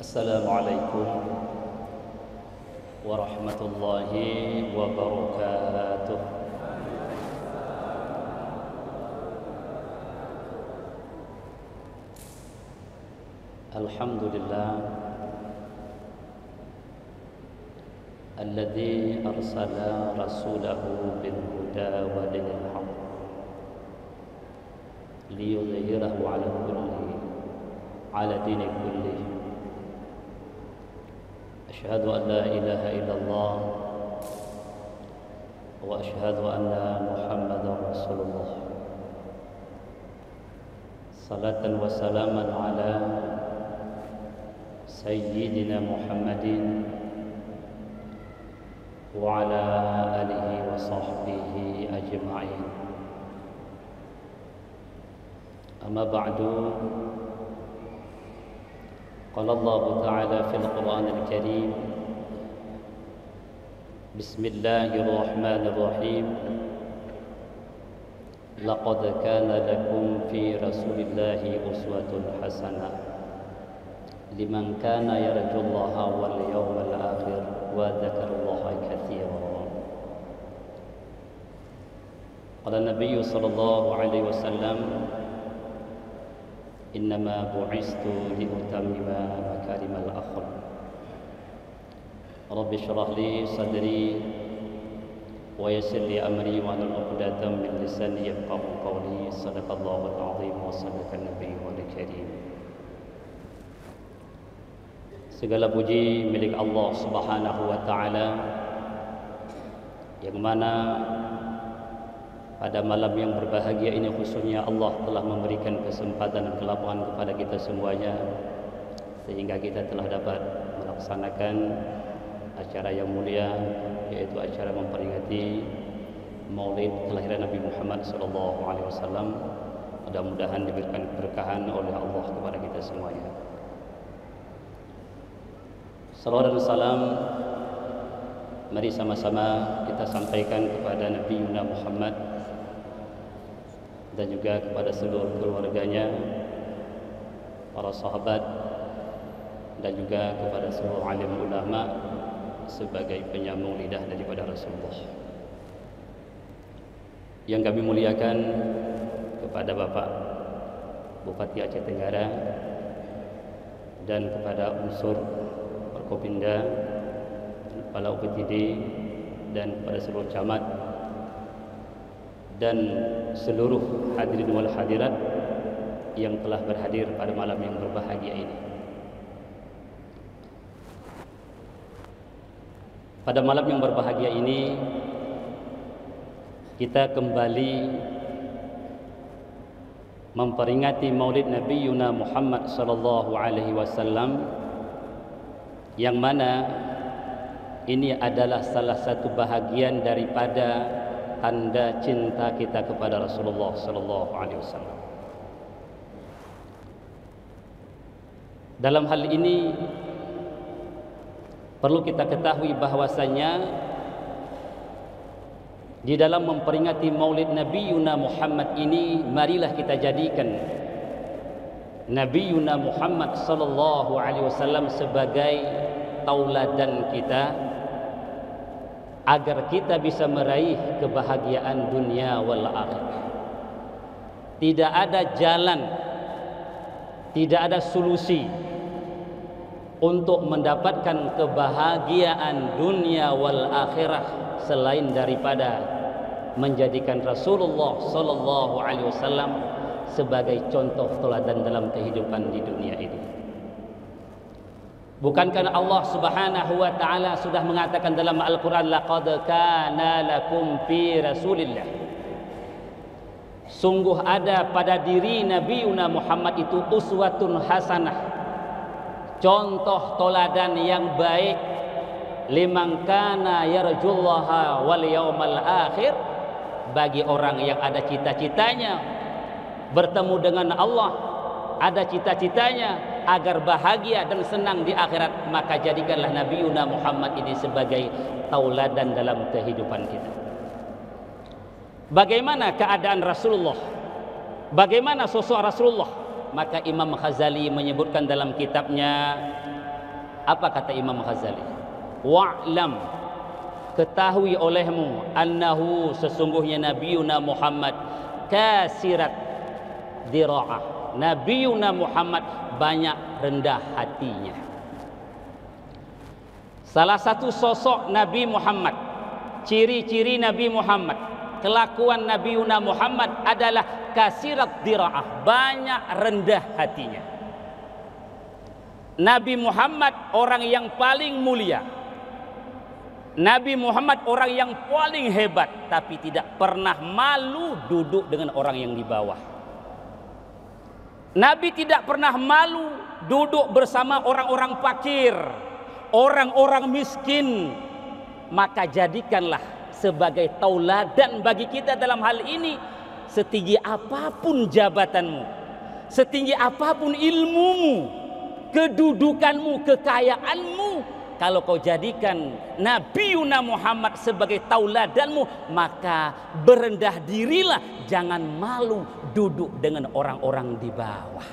Assalamualaikum warahmatullahi wabarakatuh. Alhamdulillah alladzi arsala rasulahu bil huda wa dinil haqq liyudhhirahu ala dini kullihi. أشهد أن لا إله إلا الله وأشهد أن محمدا رسول الله صلاة وسلاما على سيدنا محمد وعلى آله وصحبه أجمعين. أما بعد، قال الله تعالى في القرآن الكريم: بسم الله الرحمن الرحيم، لقد كان لكم في رسول الله أسوة حسنة لمن كان يرجو الله واليوم الآخر وذكر الله كثيرا. قال النبي صلى الله عليه وسلم: إنما بعثت لأتمم مكارم الأخلاق. رب اشرح لي صدري ويسر لي أمري واحلل عقدة من لساني يفقهوا قولي. صدق الله العظيم وصدق النبي الكريم. Segala puji milik Allah Subhanahu wa taala, yang mana pada malam yang berbahagia ini khususnya Allah telah memberikan kesempatan dan kelapangan kepada kita semuanya, sehingga kita telah dapat melaksanakan acara yang mulia, yaitu acara memperingati Maulid kelahiran Nabi Muhammad SAW. Mudah-mudahan diberikan keberkahan oleh Allah kepada kita semuanya. Salawat dan salam mari sama-sama kita sampaikan kepada Nabi Muhammad dan juga kepada seluruh keluarganya, para sahabat, dan juga kepada seluruh alim ulama sebagai penyambung lidah daripada Rasulullah. Yang kami muliakan kepada Bapak Bupati Aceh Tenggara dan kepada unsur Forkopimda, kepala UPTD, dan kepada seluruh camat dan seluruh hadirin wal hadirat yang telah berhadir pada malam yang berbahagia ini. Pada malam yang berbahagia ini kita kembali memperingati Maulid Nabi Muhammad sallallahu alaihi wasallam, yang mana ini adalah salah satu bahagian daripada tanda cinta kita kepada Rasulullah sallallahu alaihi wasallam. Dalam hal ini perlu kita ketahui bahwasanya di dalam memperingati Maulid Nabi Muhammad ini, marilah kita jadikan Nabi Muhammad sallallahu alaihi wasallam sebagai tauladan kita, agar kita bisa meraih kebahagiaan dunia wal akhirah. Tidak ada jalan, tidak ada solusi untuk mendapatkan kebahagiaan dunia wal akhirah selain daripada menjadikan Rasulullah sallallahu alaihi wasallam sebagai contoh teladan dalam kehidupan di dunia ini. Bukankah Allah Subhanahu wa taala sudah mengatakan dalam Al-Qur'an, laqad kana lakum fi Rasulillah, sungguh ada pada diri Nabi Muhammad itu uswatun hasanah, contoh teladan yang baik, liman kana yarjullaha wal yaumal akhir, bagi orang yang ada cita-citanya bertemu dengan Allah, ada cita-citanya agar bahagia dan senang di akhirat, maka jadikanlah Nabi Muhammad ini sebagai tauladan dalam kehidupan kita. Bagaimana keadaan Rasulullah? Bagaimana sosok Rasulullah? Maka Imam Ghazali menyebutkan dalam kitabnya Apa kata Imam Ghazali? Wa'lam, ketahui olehmu, annahu, sesungguhnya Nabiuna Muhammad kasirat dira'ah. Nabiuna Muhammad banyak rendah hatinya. Salah satu sosok Nabi Muhammad, ciri-ciri Nabi Muhammad, kelakuan Nabiuna Muhammad adalah kasirat dira'ah, banyak rendah hatinya. Nabi Muhammad orang yang paling mulia, Nabi Muhammad orang yang paling hebat, tapi tidak pernah malu duduk dengan orang yang di bawah. Nabi tidak pernah malu duduk bersama orang-orang fakir, orang-orang miskin. Maka jadikanlah sebagai tauladan bagi kita dalam hal ini. Setinggi apapun jabatanmu, setinggi apapun ilmumu, kedudukanmu, kekayaanmu, kalau kau jadikan Nabiuna Muhammad sebagai tauladanmu, maka berendah dirilah, jangan malu duduk dengan orang-orang di bawah.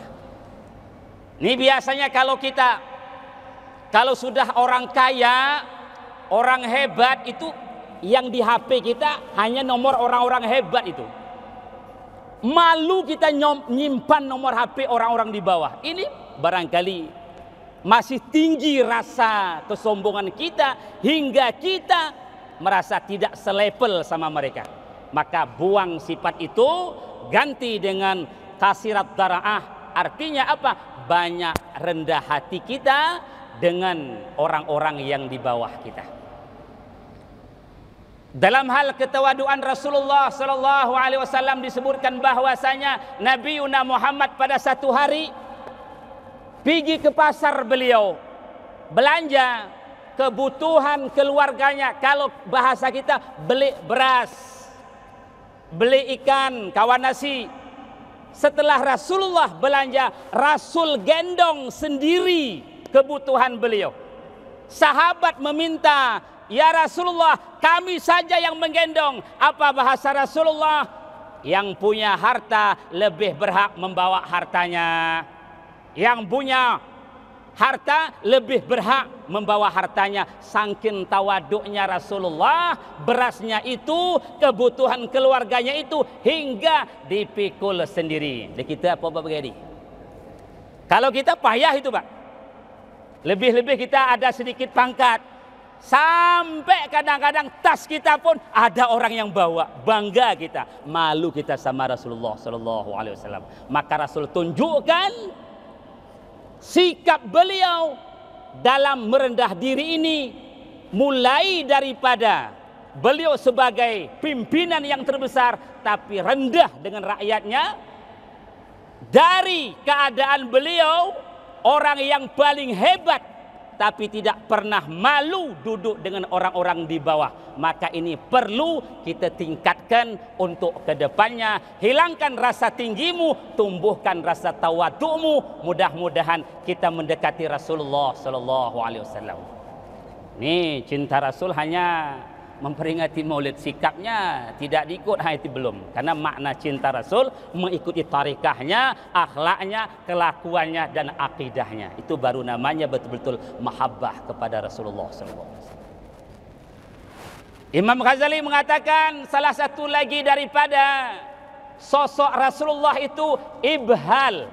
Ini biasanya kalau sudah orang kaya, orang hebat, itu yang di HP kita hanya nomor orang-orang hebat itu. Malu kita nyimpan nomor HP orang-orang di bawah. Ini barangkali masih tinggi rasa kesombongan kita hingga kita merasa tidak selevel sama mereka. Maka buang sifat itu, ganti dengan kasirat dara'ah. Artinya apa? Banyak rendah hati kita dengan orang-orang yang di bawah kita. Dalam hal ketawaduan Rasulullah sallallahu alaihi wasallam disebutkan bahwasanya Nabiuna Muhammad pada satu hari pergi ke pasar, beliau belanja kebutuhan keluarganya. Kalau bahasa kita, beli beras, beli ikan, kawan nasi. Setelah Rasulullah belanja, Rasul gendong sendiri kebutuhan beliau. Sahabat meminta, ya Rasulullah, kami saja yang menggendong. Apa bahasa Rasulullah? Yang punya harta lebih berhak membawa hartanya. Yang punya harta lebih berhak membawa hartanya. Saking tawaduknya Rasulullah, berasnya itu, kebutuhan keluarganya itu, hingga dipikul sendiri. Di kita apa begini? Kalau kita payah itu, Pak. Lebih-lebih kita ada sedikit pangkat. Sampai kadang-kadang tas kita pun ada orang yang bawa. Bangga kita, malu kita sama Rasulullah sallallahu alaihi wasallam. Maka Rasul tunjukkan sikap beliau dalam merendah diri ini, mulai daripada beliau sebagai pimpinan yang terbesar tapi rendah dengan rakyatnya, dari keadaan beliau orang yang paling hebat tapi tidak pernah malu duduk dengan orang-orang di bawah. Maka ini perlu kita tingkatkan untuk kedepannya. Hilangkan rasa tinggimu, tumbuhkan rasa tawadukmu. Mudah-mudahan kita mendekati Rasulullah sallallahu alaihi wasallam. Nih, cinta Rasul hanya memperingati Maulid, sikapnya tidak diikut, itu belum. Karena makna cinta Rasul mengikuti tarikahnya, akhlaknya, kelakuannya, dan akidahnya. Itu baru namanya betul-betul mahabbah kepada Rasulullah SAW. Imam Ghazali mengatakan salah satu lagi daripada sosok Rasulullah itu ibhal.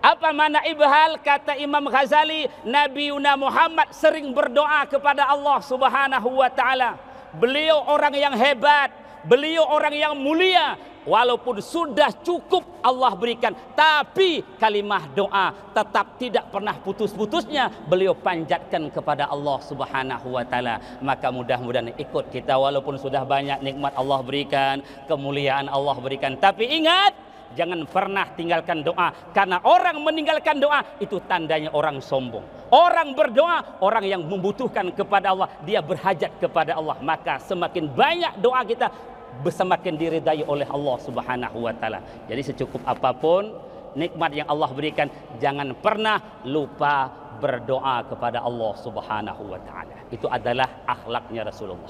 Apa makna ibhal? Kata Imam Ghazali, Nabiuna Muhammad sering berdoa kepada Allah Subhanahu wa taala. Beliau orang yang hebat, beliau orang yang mulia, walaupun sudah cukup Allah berikan, tapi kalimah doa tetap tidak pernah putus-putusnya beliau panjatkan kepada Allah Subhanahu wa taala. Maka mudah-mudahan ikut kita, walaupun sudah banyak nikmat Allah berikan, kemuliaan Allah berikan, tapi ingat, jangan pernah tinggalkan doa. Karena orang meninggalkan doa itu tandanya orang sombong. Orang berdoa, orang yang membutuhkan kepada Allah, dia berhajat kepada Allah. Maka semakin banyak doa kita, semakin diridai oleh Allah Subhanahu wa taala. Jadi secukup apapun nikmat yang Allah berikan, jangan pernah lupa berdoa kepada Allah Subhanahu wa taala. Itu adalah akhlaknya Rasulullah.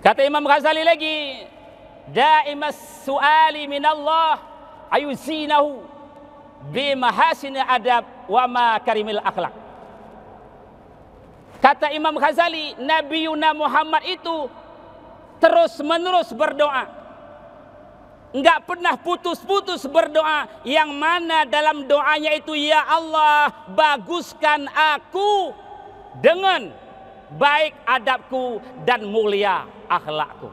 Kata Imam Ghazali lagi, daimas suali minallah ayuzinahu bimahasin adab wa makarimil akhlak. Kata Imam Ghazali, Nabi Muhammad itu terus menerus berdoa, enggak pernah putus-putus berdoa, yang mana dalam doanya itu, ya Allah, baguskan aku dengan baik adabku dan mulia akhlakku.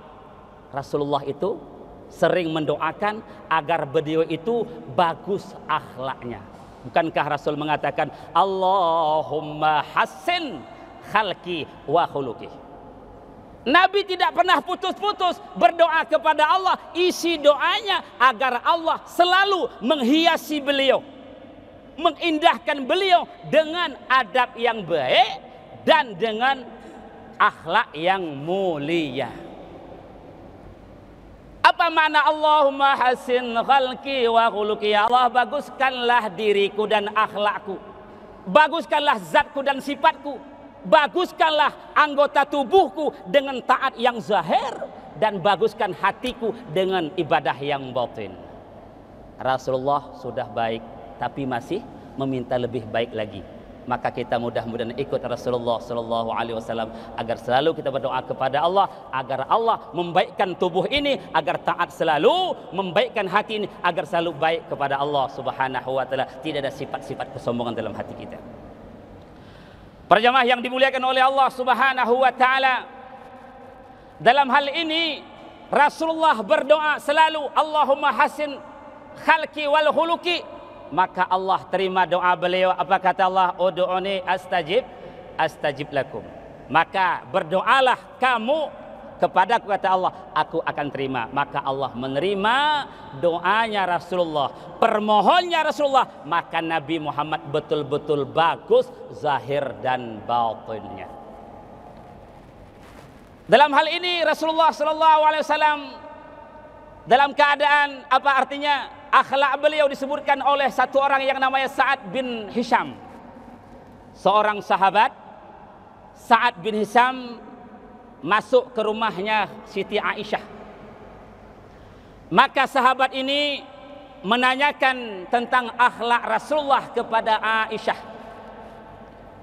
Rasulullah itu sering mendoakan agar beliau itu bagus akhlaknya. Bukankah Rasul mengatakan, Allahumma hassin khalqi wa khuluqi. Nabi tidak pernah putus-putus berdoa kepada Allah. Isi doanya agar Allah selalu menghiasi beliau, mengindahkan beliau dengan adab yang baik dan dengan akhlak yang mulia. Apa makna Allahumma hasin khalqi wa khuluqi? Ya Allah, baguskanlah diriku dan akhlakku, baguskanlah zatku dan sifatku, baguskanlah anggota tubuhku dengan taat yang zahir, dan baguskan hatiku dengan ibadah yang batin. Rasulullah sudah baik tapi masih meminta lebih baik lagi. Maka kita mudah-mudahan ikut Rasulullah Sallallahu Alaihi Wasallam agar selalu kita berdoa kepada Allah agar Allah membaikkan tubuh ini, agar taat selalu, membaikkan hati ini agar selalu baik kepada Allah Subhanahu Wa Taala. Tidak ada sifat-sifat kesombongan dalam hati kita. Para jamaah yang dimuliakan oleh Allah Subhanahu Wa Taala, dalam hal ini Rasulullah berdoa selalu, Allahumma hasin khalqi wal khuluqi. Maka Allah terima doa beliau. Apa kata Allah? Ud'uni astajib lakum. Maka berdoalah kamu kepadaku, kata Allah, aku akan terima. Maka Allah menerima doanya Rasulullah, permohonnya Rasulullah. Maka Nabi Muhammad betul-betul bagus zahir dan batinnya. Dalam hal ini Rasulullah Sallallahu Alaihi Wasallam dalam keadaan apa artinya? Akhlak beliau disebutkan oleh satu orang yang namanya Sa'ad bin Hisham. Seorang sahabat, Sa'ad bin Hisham, masuk ke rumahnya Siti Aisyah. Maka sahabat ini menanyakan tentang akhlak Rasulullah kepada Aisyah.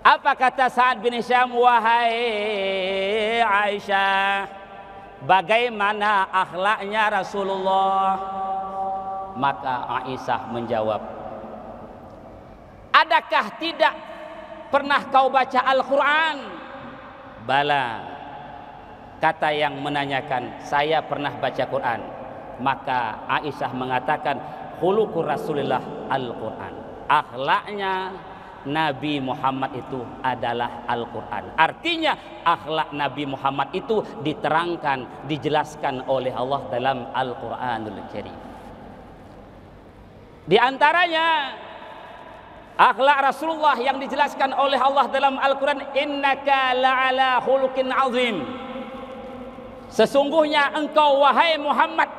Apa kata Sa'ad bin Hisham? Wahai Aisyah, bagaimana akhlaknya Rasulullah? Maka Aisyah menjawab, adakah tidak pernah kau baca Al-Quran? Bala, kata yang menanyakan, saya pernah baca Quran. Maka Aisyah mengatakan, khuluqur Rasulillah Al-Quran. Akhlaknya Nabi Muhammad itu adalah Al-Quran. Artinya akhlak Nabi Muhammad itu diterangkan, dijelaskan oleh Allah dalam Al-Quranul Karim. Di antaranya akhlak Rasulullah yang dijelaskan oleh Allah dalam Al-Quran, innaka la'ala khuluqin azim. Sesungguhnya engkau wahai Muhammad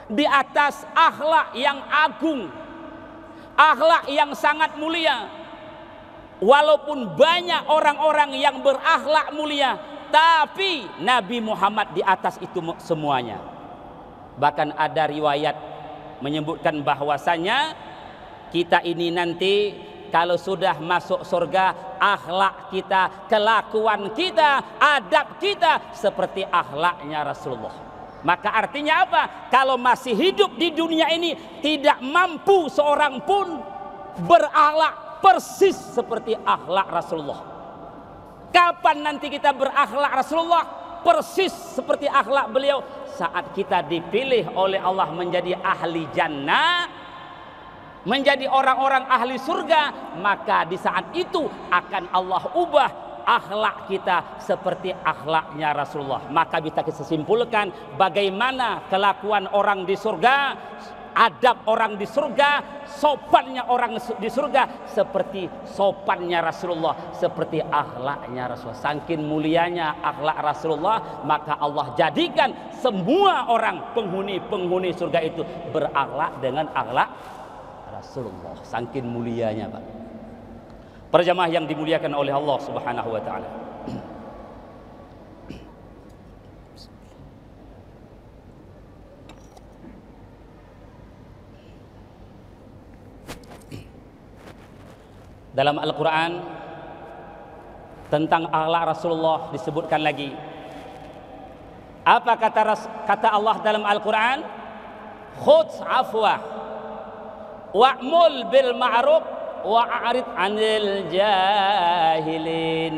di atas akhlak yang agung, akhlak yang sangat mulia. Walaupun banyak orang-orang yang berakhlak mulia, tapi Nabi Muhammad di atas itu semuanya. Bahkan ada riwayat menyebutkan bahwasanya kita ini nanti kalau sudah masuk surga, akhlak kita, kelakuan kita, adab kita seperti akhlaknya Rasulullah. Maka artinya apa? Kalau masih hidup di dunia ini tidak mampu seorang pun berakhlak persis seperti akhlak Rasulullah. Kapan nanti kita berakhlak Rasulullah persis seperti akhlak beliau? Saat kita dipilih oleh Allah menjadi ahli jannah, menjadi orang-orang ahli surga, maka di saat itu akan Allah ubah akhlak kita seperti akhlaknya Rasulullah. Maka bisa kita simpulkan bagaimana kelakuan orang di surga, adab orang di surga, sopannya orang di surga seperti sopannya Rasulullah, seperti akhlaknya Rasulullah. Saking mulianya akhlak Rasulullah, maka Allah jadikan semua orang penghuni surga itu berakhlak dengan akhlak Rasulullah. Saking mulianya, Pak. Para jamaah yang dimuliakan oleh Allah Subhanahu wa taala. Dalam Al-Quran tentang akhlak Rasulullah disebutkan lagi. Apa kata Allah dalam Al-Quran? Khudh afwa wa'mul bil ma'ruf wa'arid 'anil jahilin.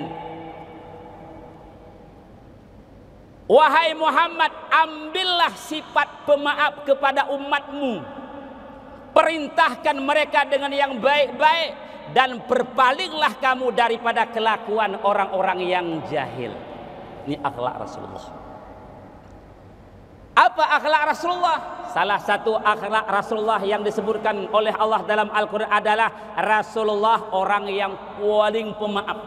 Wahai Muhammad, ambillah sifat pemaaf kepada umatmu. Perintahkan mereka dengan yang baik-baik dan berpalinglah kamu daripada kelakuan orang-orang yang jahil. Ini akhlak Rasulullah. Apa akhlak Rasulullah? Salah satu akhlak Rasulullah yang disebutkan oleh Allah dalam Al-Quran adalah Rasulullah orang yang paling pemaaf.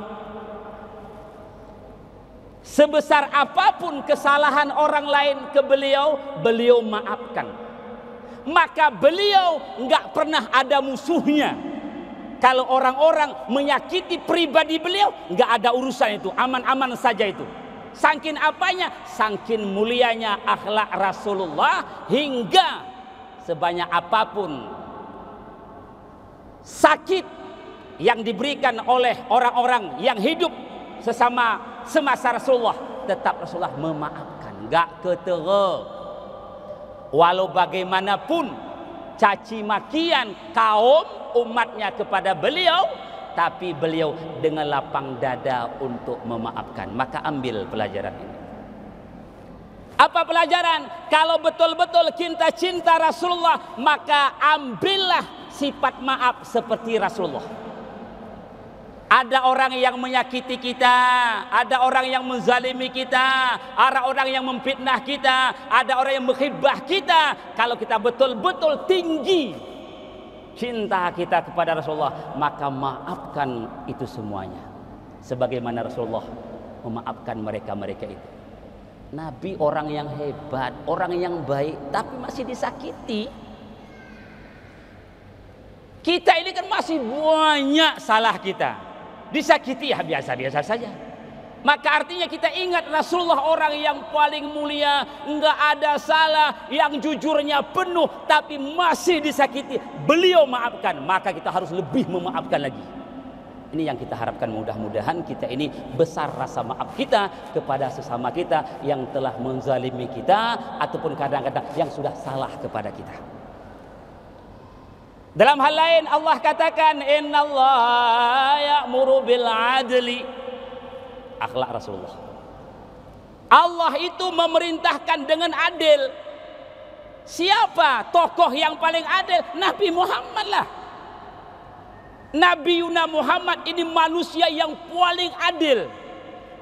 Sebesar apapun kesalahan orang lain ke beliau, beliau maafkan. Maka beliau nggak pernah ada musuhnya. Kalau orang-orang menyakiti pribadi beliau, nggak ada urusan itu, aman-aman saja itu. Saking apanya? Saking mulianya akhlak Rasulullah, hingga sebanyak apapun sakit yang diberikan oleh orang-orang yang hidup semasa Rasulullah, tetap Rasulullah memaafkan, nggak ketera. Walau bagaimanapun caci makian kaum umatnya kepada beliau, tapi beliau dengan lapang dada untuk memaafkan. Maka ambil pelajaran ini. Apa pelajaran? Kalau betul-betul kita cinta Rasulullah, maka ambillah sifat maaf seperti Rasulullah. Ada orang yang menyakiti kita, ada orang yang menzalimi kita, ada orang yang memfitnah kita, ada orang yang menghibah kita. Kalau kita betul-betul tinggi cinta kita kepada Rasulullah, maka maafkan itu semuanya. Sebagaimana Rasulullah memaafkan mereka-mereka itu. Nabi orang yang hebat, orang yang baik, tapi masih disakiti. Kita ini kan masih banyak salah kita. Disakiti ya biasa-biasa saja. Maka artinya kita ingat Rasulullah orang yang paling mulia, enggak ada salah, yang jujurnya penuh, tapi masih disakiti. Beliau maafkan, maka kita harus lebih memaafkan lagi. Ini yang kita harapkan, mudah-mudahan kita ini besar rasa maaf kita kepada sesama kita yang telah menzalimi kita, ataupun kadang-kadang yang sudah salah kepada kita. Dalam hal lain Allah katakan innallaha ya'muru bil adli. Akhlak Rasulullah. Allah itu memerintahkan dengan adil. Siapa tokoh yang paling adil? Nabi Muhammad lah. Nabi Yuna Muhammad ini manusia yang paling adil.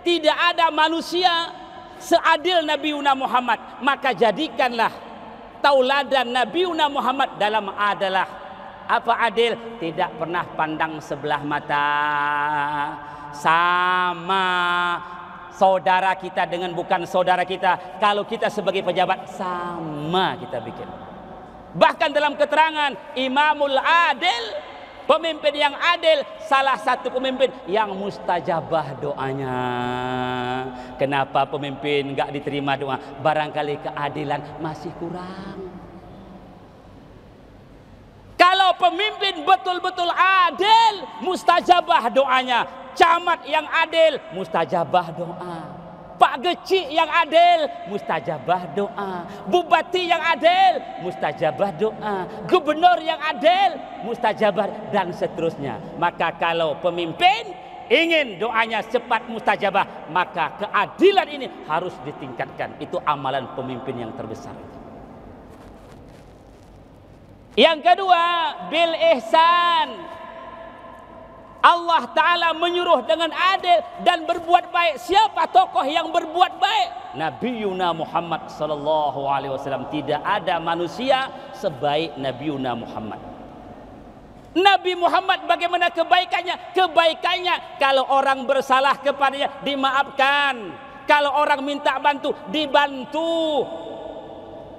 Tidak ada manusia seadil Nabi Yuna Muhammad. Maka jadikanlah tauladan Nabi Yuna Muhammad dalam adalah apa adil? Tidak pernah pandang sebelah mata. Sama saudara kita dengan bukan saudara kita. Kalau kita sebagai pejabat, sama kita bikin. Bahkan dalam keterangan Imamul Adil, pemimpin yang adil, salah satu pemimpin yang mustajabah doanya. Kenapa pemimpin enggak diterima doa? Barangkali keadilan masih kurang. Kalau pemimpin betul-betul adil, mustajabah doanya. Camat yang adil, mustajabah doa. Pak Geci yang adil, mustajabah doa. Bupati yang adil, mustajabah doa. Gubernur yang adil, mustajabah, dan seterusnya. Maka kalau pemimpin ingin doanya cepat mustajabah, maka keadilan ini harus ditingkatkan. Itu amalan pemimpin yang terbesar. Yang kedua, bil ihsan. Allah Ta'ala menyuruh dengan adil dan berbuat baik. Siapa tokoh yang berbuat baik? Nabi Yuna Muhammad sallallahu alaihi wasallam. Tidak ada manusia sebaik Nabi Yuna Muhammad. Nabi Muhammad bagaimana kebaikannya? Kebaikannya kalau orang bersalah kepadanya dimaafkan. Kalau orang minta bantu dibantu.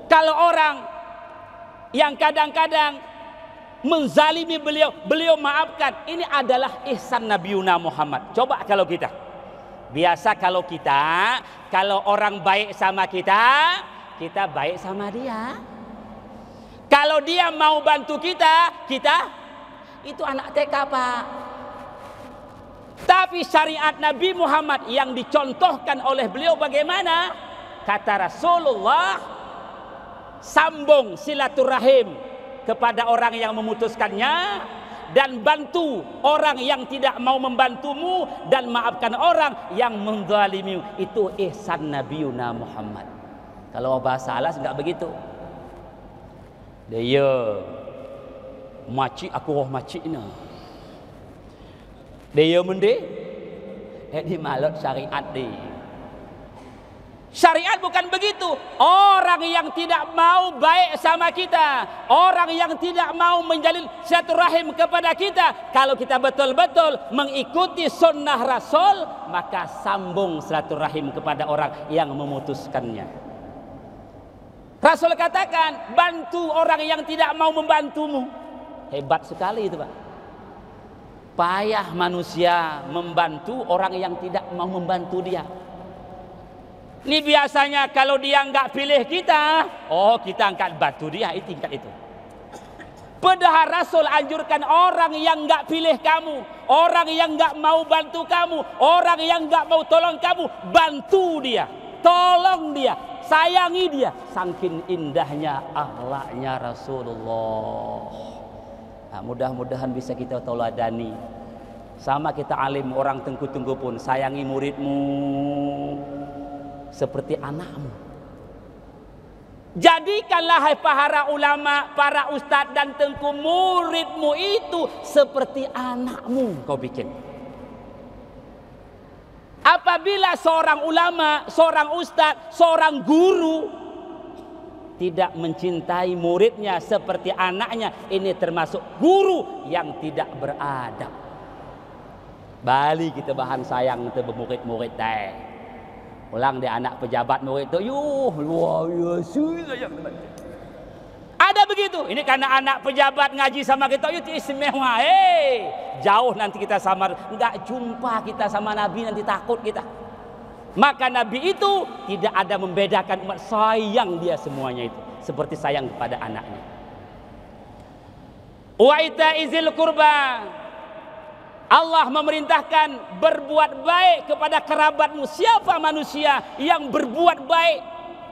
Kalau orang yang kadang-kadang menzalimi beliau, beliau maafkan. Ini adalah ihsan Nabi Yuna Muhammad. Coba kalau kita, biasa kalau orang baik sama kita, kita baik sama dia. Kalau dia mau bantu kita, itu anak TK Pak. Tapi syariat Nabi Muhammad yang dicontohkan oleh beliau bagaimana? Kata Rasulullah, sambung silaturahim kepada orang yang memutuskannya, dan bantu orang yang tidak mau membantumu, dan maafkan orang yang menzalimimu. Itu ihsan Nabiuna Muhammad. Kalau bahasa alas enggak begitu. Dia macik aku roh macikna. Dia mende di malut syariat dia. Syariat bukan begitu. Orang yang tidak mau baik sama kita, orang yang tidak mau menjalin silaturahim kepada kita, kalau kita betul-betul mengikuti sunnah Rasul, maka sambung silaturahim kepada orang yang memutuskannya. Rasul katakan, bantu orang yang tidak mau membantumu. Hebat sekali itu, Pak. Payah manusia membantu orang yang tidak mau membantu dia. Ini biasanya kalau dia nggak pilih kita, oh kita angkat batu dia, itu tingkat itu. Padahal Rasul anjurkan orang yang nggak pilih kamu, orang yang nggak mau bantu kamu, orang yang nggak mau tolong kamu, bantu dia, tolong dia, sayangi dia. Saking indahnya akhlaknya Rasulullah. Nah, mudah-mudahan bisa kita tauladani. Sama kita alim orang tengku-tengku pun, sayangi muridmu seperti anakmu. Jadikanlah hai para ulama, para ustadz dan tengku, muridmu itu seperti anakmu kau bikin. Apabila seorang ulama, seorang ustadz, seorang guru tidak mencintai muridnya seperti anaknya, ini termasuk guru yang tidak beradab. Bali kita bahan sayang itu murid-murid teh. Ulang dia anak pejabat murid itu, yuh luar biasa sayang. Ada begitu. Ini karena anak pejabat ngaji sama kita, itu istimewa. Jauh nanti kita sama, nggak jumpa kita sama Nabi, nanti takut kita. Maka Nabi itu tidak ada membedakan umat, sayang dia semuanya itu, seperti sayang kepada anaknya. Wa itaizil qurba. Allah memerintahkan berbuat baik kepada kerabatmu. Siapa manusia yang berbuat baik?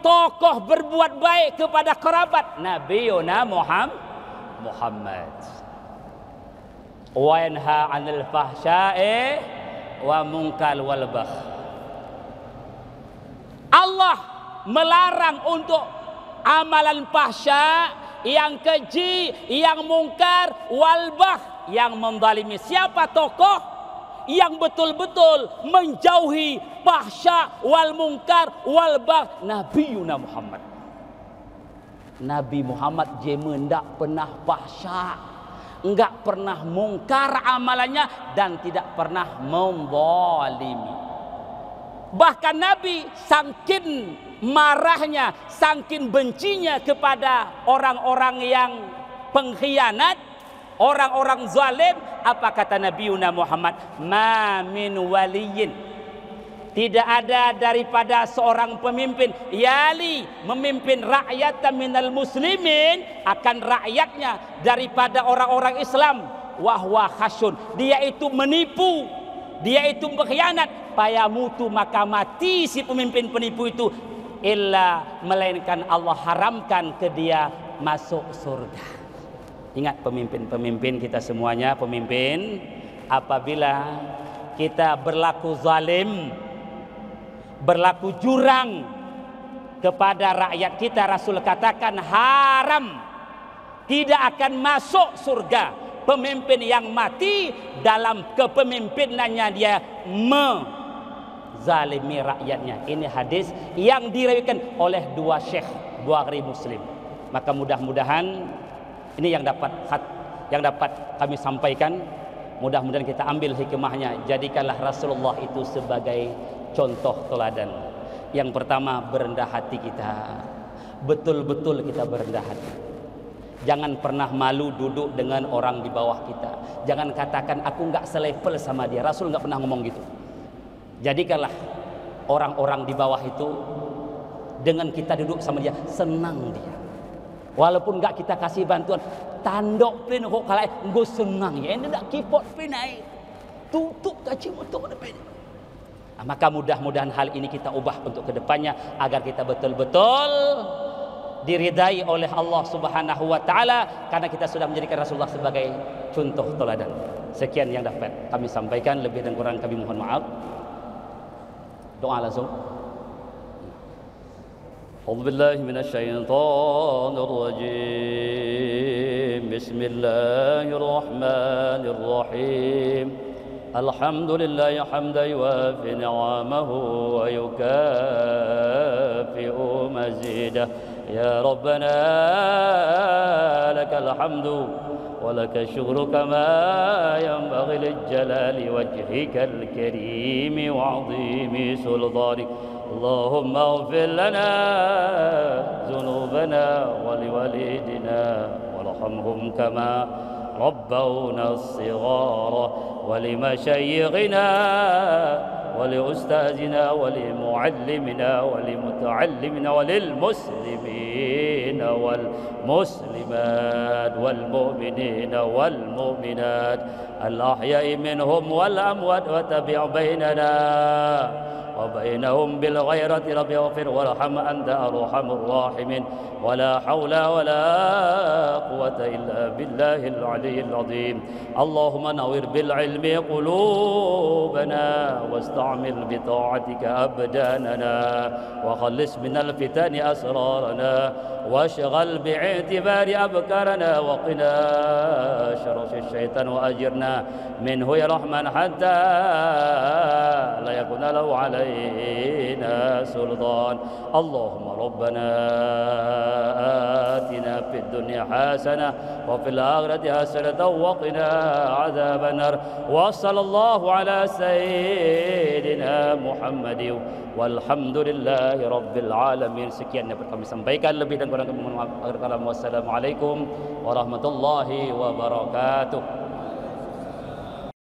Tokoh berbuat baik kepada kerabat? Nabiuna Muhammad. Wa yanha 'anil fahsya'i wa munkar wal baghi. Allah melarang untuk amalan fahsya, yang keji, yang mungkar, wal baghi, yang menzalimi. Siapa tokoh yang betul-betul menjauhi fahsya wal munkar wal baghi? Nabiuna Muhammad. Nabi Muhammad jeme ndak pernah fahsya, enggak pernah mungkar amalannya, dan tidak pernah menzalimi. Bahkan Nabi saking marahnya, saking bencinya kepada orang-orang yang pengkhianat, orang-orang zalim, apa kata Nabiuna Muhammad? Ma min waliyin, tidak ada daripada seorang pemimpin yali memimpin rakyatan minal muslimin, akan rakyatnya daripada orang-orang Islam, wahwa khasyun, dia itu menipu, dia itu berkhianat, payamutu, maka mati si pemimpin penipu itu, illa melainkan Allah haramkan ke dia masuk surga. Ingat pemimpin-pemimpin kita semuanya, pemimpin, apabila kita berlaku zalim, berlaku jurang kepada rakyat kita, Rasul katakan haram, tidak akan masuk surga pemimpin yang mati dalam kepemimpinannya dia menzalimi rakyatnya. Ini hadis yang diriwayatkan oleh dua syekh Bukhari Muslim. Maka mudah-mudahan ini yang dapat kami sampaikan. Mudah-mudahan kita ambil hikmahnya. Jadikanlah Rasulullah itu sebagai contoh teladan. Yang pertama, berendah hati kita. Betul-betul kita berendah hati. Jangan pernah malu duduk dengan orang di bawah kita. Jangan katakan aku nggak selevel sama dia. Rasul nggak pernah ngomong gitu. Jadikanlah orang-orang di bawah itu, dengan kita duduk sama dia, senang dia. Walaupun nggak kita kasih bantuan, tandok pin kok kalah, gue senang ya. Ini nggak kipot pin naik. tutup kaca motor depan. Maka mudah-mudahan hal ini kita ubah untuk kedepannya agar kita betul-betul diridai oleh Allah Subhanahu wa taala karena kita sudah menjadikan Rasulullah sebagai contoh teladan. Sekian yang dapat kami sampaikan, lebih dan kurang kami mohon maaf. Doa langsung. A'udzu billahi minasy syaithanir rajim. Bismillahirrahmanirrahim. الحمد لله حمدا يوافي نعمه ويكافئ مزيده يا ربنا لك الحمد ولك الشكر كما ينبغي للجلال وجهك الكريم وعظيم سلطانك اللهم اغفر لنا ذنوبنا ولوالدينا وارحمهم كما ربونا الصغار ولمشايخنا ولأستاذنا ولمعلمنا ولمتعلمنا وللمسلمين والمسلمات والمؤمنين والمؤمنات الأحياء منهم والأموات وتبع بيننا وبينهم بالغيرة رب اغفر وارحم أنت أرحم الراحمين ولا حول ولا قوة إلا بالله العلي العظيم اللهم نور بالعلم قلوبنا واستعمل بطاعتك أبداننا وخلص من الفتن أسرارنا واشغل باعتبار أبكارنا وقنا شر الشيطان وأجرنا منه يا رحمن حتى لا يكون له علينا سلطان اللهم ربنا آتنا في الدنيا حسنة وفي الآخرة حسنة وقنا عذاب النار وصلى الله على سيدنا محمد walhamdulillahi rabbil alamin. Sekian dapat kami sampaikan, lebih dan kurang kami mohon maaf. Wassalamualaikum warahmatullahi wabarakatuh.